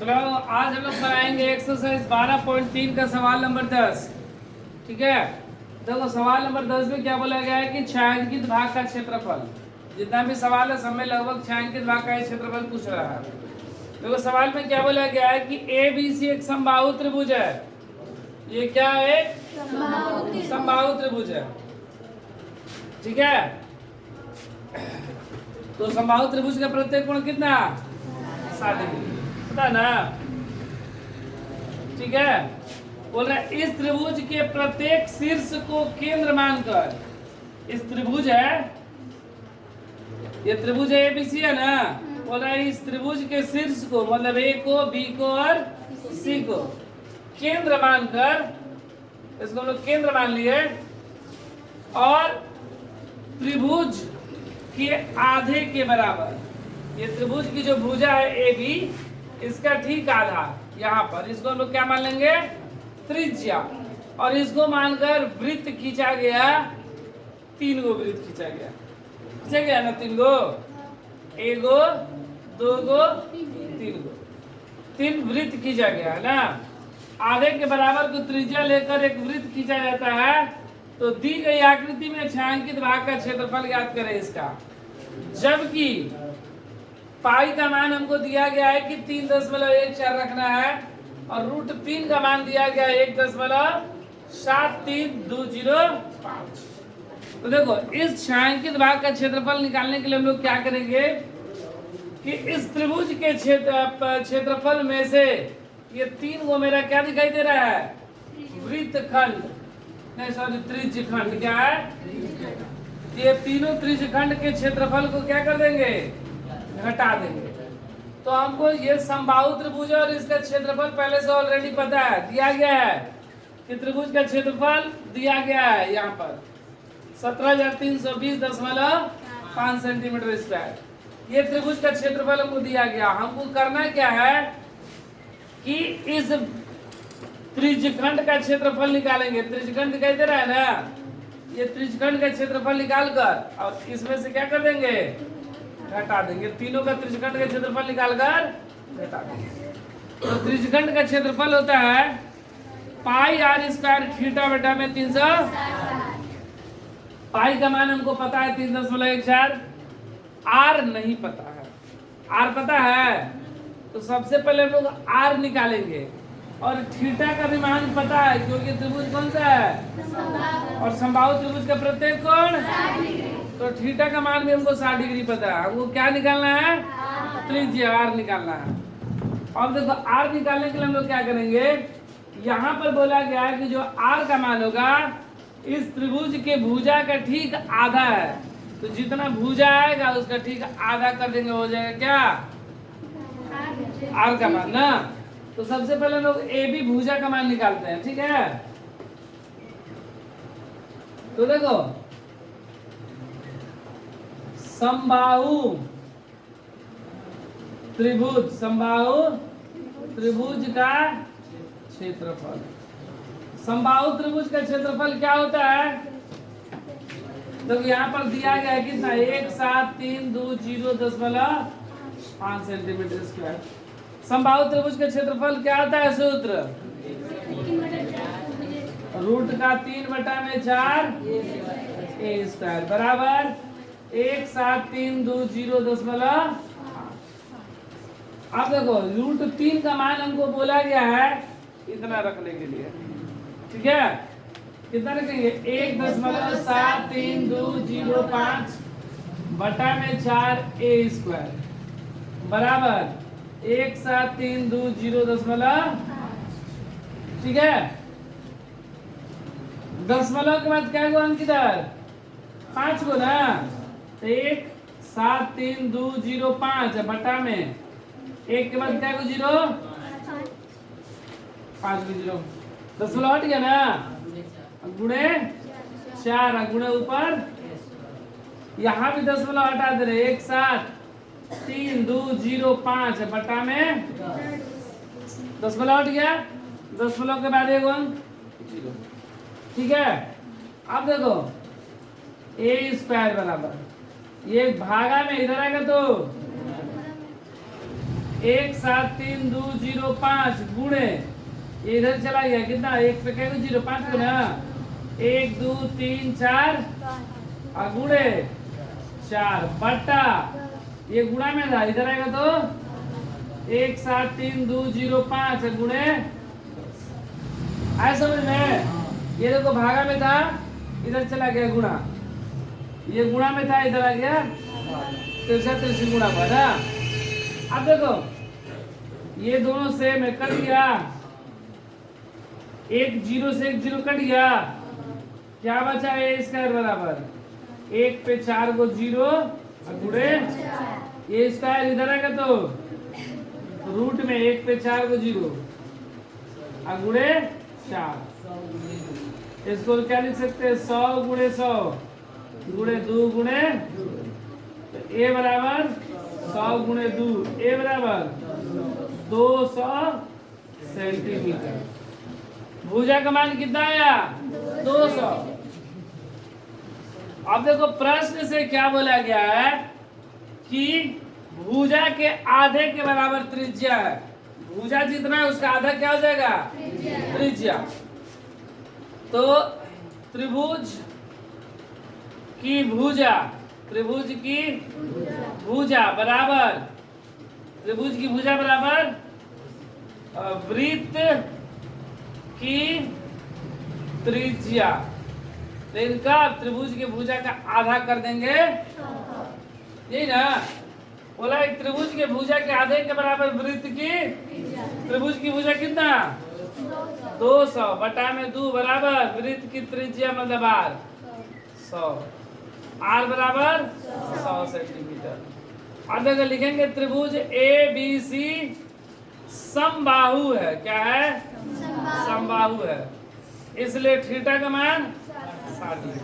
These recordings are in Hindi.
चलो आज हम लोग बनाएंगे एक्सरसाइज 12.3 का सवाल नंबर 10। ठीक है, देखो सवाल नंबर 10 में क्या बोला गया है कि छायांकित भाग का क्षेत्रफल। जितना भी सवाल है सब में लगभग छायांकित भाग का क्षेत्रफल पूछ रहा है। देखो सवाल में क्या बोला गया है कि ए बी सी एक समबाहु त्रिभुज है। ये क्या है? समबाहु त्रिभुज है। ठीक है, तो समबाहु त्रिभुज का प्रत्येक कोण कितना? 60 डिग्री, पता ना। ठीक है, बोल रहा है इस त्रिभुज के प्रत्येक शीर्ष को केंद्र मानकर, इस त्रिभुज है, ये त्रिभुज है एबीसी है ना, बोल रहा है इस त्रिभुज के शीर्ष को मतलब ए को, बी को और सी को केंद्र मानकर, इसको हम लोग केंद्र मान लिए, और त्रिभुज के आधे के बराबर, ये त्रिभुज की जो भुजा है ए बी, इसका ठीक आधा यहाँ पर, इसको हम लोग क्या मान लेंगे? त्रिज्या। और इसको मानकर वृत्त खींचा गया, 3 गो वृत्त खींचा गया ना, 3 गो, 1 गो, 2 गो, 3 गो, 3 वृत्त खींचा गया है ना। आधे के बराबर को त्रिज्या लेकर एक वृत्त खींचा जाता है। तो दी गई आकृति में छायांकित भाग का क्षेत्रफल ज्ञात करें इसका। जबकि पाई का मान हमको दिया गया है कि 3.14 रखना है, और √3 का मान दिया गया है 1.73205। तो देखो इस छायांकित भाग का क्षेत्रफल निकालने के लिए हम लोग क्या करेंगे कि इस त्रिभुज के क्षेत्रफल में से ये 3 गो मेरा क्या दिखाई दे रहा है? वृत्तखंड, नहीं सॉरी त्रिज्यखंड। क्या है? ये तीनों त्रिज्यखंड के क्षेत्रफल को क्या कर देंगे? घटा देंगे। तो हमको ये समबाहु त्रिभुज और इसका क्षेत्रफल पहले से ऑलरेडी पता है, दिया गया है कि त्रिभुज का क्षेत्रफल दिया गया है यहाँ पर 17,320.5 सेंटीमीटर स्क्वायर। ये त्रिभुज का क्षेत्रफल हमको दिया गया। हमको करना क्या है कि इस त्रिज्यखंड का क्षेत्रफल निकालेंगे। त्रिज्यखंड दिखाई दे रहा है ना, ये त्रिज्यखंड का क्षेत्रफल निकाल कर और इसमें से क्या कर देंगे? घटा देंगे। तीनों का त्रिज्यखंड का क्षेत्रफल निकालकर घटा देंगे। तो त्रिज्यखंड का क्षेत्रफल होता है पाई आर स्क्वायर थीटा बटा में 300। पाई का मान हमको पता है 3.14। आर नहीं पता है। आर पता है तो सबसे पहले हम लोग आर निकालेंगे, और थीटा का भी मान पता है क्योंकि त्रिभुज कौन सा है? और समबाहु त्रिभुज का प्रत्येक कोण, तो थीटा का मान भी हमको 60 डिग्री पता है। हमको क्या निकालना है? त्रिज्या आर निकालना है। अब देखो आर निकालने के लिए हम लोग क्या करेंगे, यहाँ पर बोला गया है कि जो आर का मान होगा इस त्रिभुज के भुजा का ठीक आधा है। तो जितना भुजा आएगा उसका ठीक आधा कर देंगे, हो जाएगा क्या? आर का मान ना। तो सबसे पहले लोग ए बी भुजा का मान निकालते हैं। ठीक है, तो देखो समबाहु त्रिभुज, समबाहु त्रिभुज का क्षेत्रफल, समबाहु त्रिभुज का क्षेत्रफल क्या होता है? तो यहाँ पर दिया गया है कितना? 1,732.5 सेंटीमीटर स्क्वायर। समबाहु त्रिभुज का क्षेत्रफल क्या आता है? सूत्र √3/4 ए स्क्वायर बराबर 1,732.5। अब देखो √3 का मान हमको बोला गया है इतना रखने के लिए। ठीक है, कितना रखेंगे? 1.73205 बटा में 4 ए स्क्वायर बराबर 1,732.5। ठीक है, दशमलव के बाद क्या गो अंक इधर? 5 गो ना, 1,73205 बटा में 1 के बाद क्या गो? 0, 5 गो 0, दशमलव हट गया ना, गुणे 4, गुणे ऊपर, यहाँ भी दशमलव हटा दे रहे, 1,73205 बटा में दशमलव हट गया, दशमलव के बाद 1 अंक 0। ठीक है, अब देखो ए स्क्वायर बराबर ये भागा में इधर आएगा तो 173,205 गुणे ये इधर चला गया कितना, एक पे कहेगा 0 5 को ना, 1 2 3 4 और गुणे 4 बटा ये गुणा में था, इधर आएगा तो 173,205 गुणे, आए समझ में। ये देखो भागा में था, इधर चला गया गुणा, ये गुणा में था इधर आ गया, 63 गुणा हुआ ना। अब देखो ये दोनों सेम है, कट गया, एक जीरो से एक जीरो कट गया, क्या बचा, ए स्क्वायर बराबर 1 पे 4 को 0 गुणे ये स्क्वायर इधर आएगा तो रूट में 1 पे 4 को 0 गुणे 4, इसको क्या लिख सकते हैं 100 गुणे 100 गुणे 2 गुणे, तो ए बराबर 100 गुणे 2, ए बराबर 200 सेंटीमीटर। भुजा का मान कितना आया 200। अब देखो प्रश्न से क्या बोला गया है कि भुजा के आधे के बराबर त्रिज्या है, भुजा जितना है उसका आधा क्या हो जाएगा त्रिज्या। तो त्रिभुज की भुजा, त्रिभुज की भुजा बराबर, त्रिभुज की भुजा बराबर वृत्त की त्रिज्या, तो इनका त्रिभुज की भुजा का आधा कर देंगे, यही ना बोला। एक त्रिभुज के भुजा के आधे के बराबर वृत्त की, त्रिभुज की भुजा कितना 200 बटा में 2 बराबर वृत्त की त्रिज्या मतलब आर 100, आर बराबर 100 सेंटीमीटर। अब देखो लिखेंगे त्रिभुज ए बी सी समबाहु है, क्या है समबाहु है, इसलिए थीटा का मान 60 डिग्री।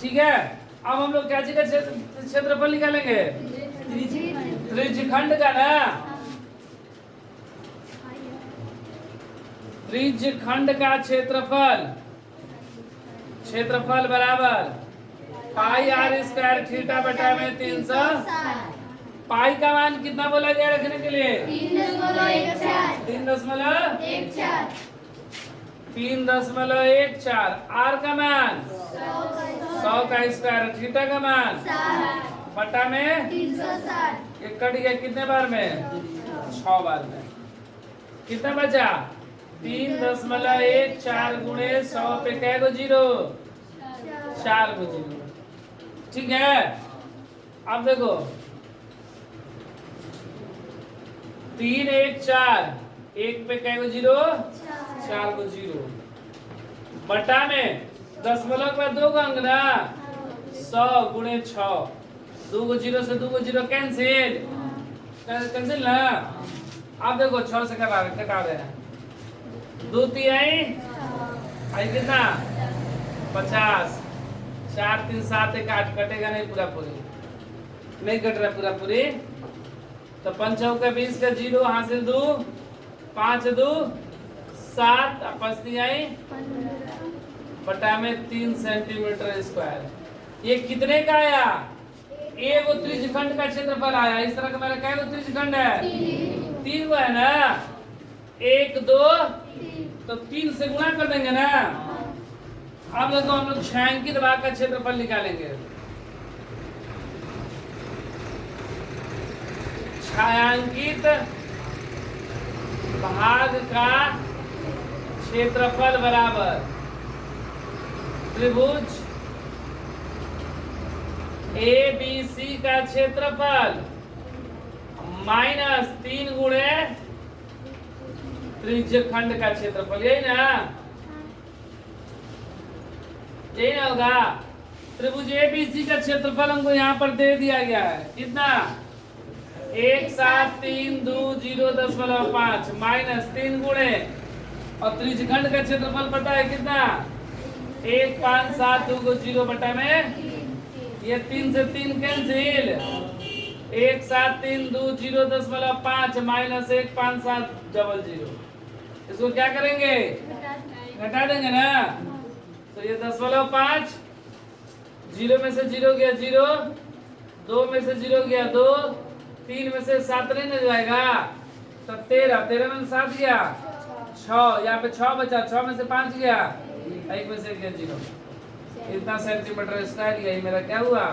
ठीक है, अब हम लोग क्या चीज का क्षेत्रफल निकालेंगे, त्रिज्यखंड का ना, त्रिज्यखंड का क्षेत्रफल, क्षेत्रफल बराबर पाई आर स्क्वायर थीटा बटा में 300। पाई का मान कितना बोला गया रखने के लिए 3.14। आर का मान 100 का स्क्वायर, थीटा का मान बटा में 360, ये कट गया कितने बार में 6 बार में, कितना बचा 3.14 गुणे 100 पे क्या को 0 4 को 0। ठीक है, अब देखो 3 1 4, 1 पे क्या को 0 4 को 0 बटा में दशमलव के बाद 2 का अंक ना 100 गुणे 6, 2 को 0 से 2 को 0 कैंसिल कैंसिल ना। अब देखो 6 से कटा रहे हैं, 2 तिहाई आई कितना 50, 4 3 7 1 8 कटेगा नहीं पूरा पूरी, नहीं कट रहा पूरा पूरी, तो 5 का 20 का 0 हासिल 2 5 2 7 5 तिहाई बटा में 3 सेंटीमीटर स्क्वायर। ये कितने का आया, एक त्रिज्यखंड का क्षेत्रफल आया। इस तरह का मेरा क्या त्रिज्यखंड है 3 को है ना, 1 2 तो 3 से गुणा कर देंगे ना। अब देखो हम लोग छायांकित भाग का क्षेत्रफल निकालेंगे, छायांकित भाग का क्षेत्रफल बराबर त्रिभुज ए बी सी का क्षेत्रफल माइनस 3 गुणे त्रिज्यखंड का क्षेत्रफल, यही ना होगा। त्रिभुज ए बी सी का क्षेत्रफल हमको यहाँ पर दे दिया गया है, कितना 17320.5 माइनस 3 गुणे, और त्रिज्यखंड का क्षेत्रफल पता है कितना 1572 को 0 बटा में ये 3 से 3 कैंसिल, 17320.5 माइनस 15700, इसको क्या करेंगे घटा देंगे ना, तो ये 0.5, 0 में से 0 गया 0, 2 में से 0 गया 2, 3 में से 7 नहीं न जाएगा, तो 13, 13 में 7 गया 6, यहाँ पे 6 बचा, 6 में से 5 गया, 1 में से गया 0। इतना सेंटीमीटर स्क्वायर, यही मेरा क्या हुआ?